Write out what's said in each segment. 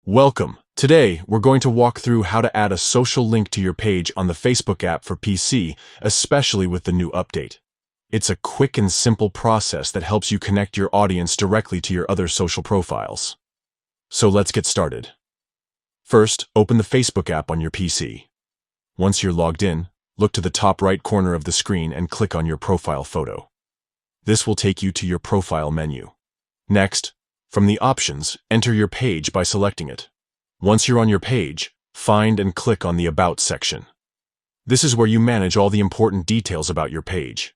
Welcome. Today, we're going to walk through how to add a social link to your page on the Facebook app for PC, especially with the new update. It's a quick and simple process that helps you connect your audience directly to your other social profiles. So let's get started. First, open the Facebook app on your PC. Once you're logged in, look to the top right corner of the screen and click on your profile photo. This will take you to your profile menu. Next, from the options, enter your page by selecting it. Once you're on your page, find and click on the About section. This is where you manage all the important details about your page.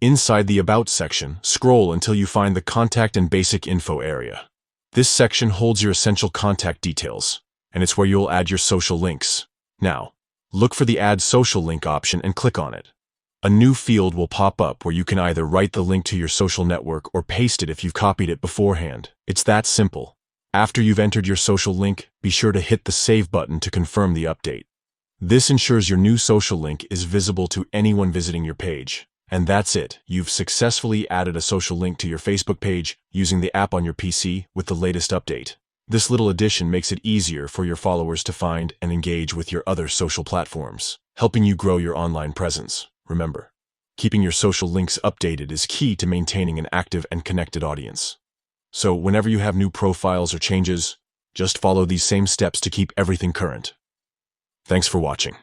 Inside the About section, scroll until you find the Contact and Basic Info area. This section holds your essential contact details, and it's where you'll add your social links. Now, look for the Add Social Link option and click on it. A new field will pop up where you can either write the link to your social network or paste it if you've copied it beforehand. It's that simple. After you've entered your social link, be sure to hit the Save button to confirm the update. This ensures your new social link is visible to anyone visiting your page. And that's it. You've successfully added a social link to your Facebook page using the app on your PC with the latest update. This little addition makes it easier for your followers to find and engage with your other social platforms, helping you grow your online presence. Remember, keeping your social links updated is key to maintaining an active and connected audience. So whenever you have new profiles or changes, just follow these same steps to keep everything current. Thanks for watching.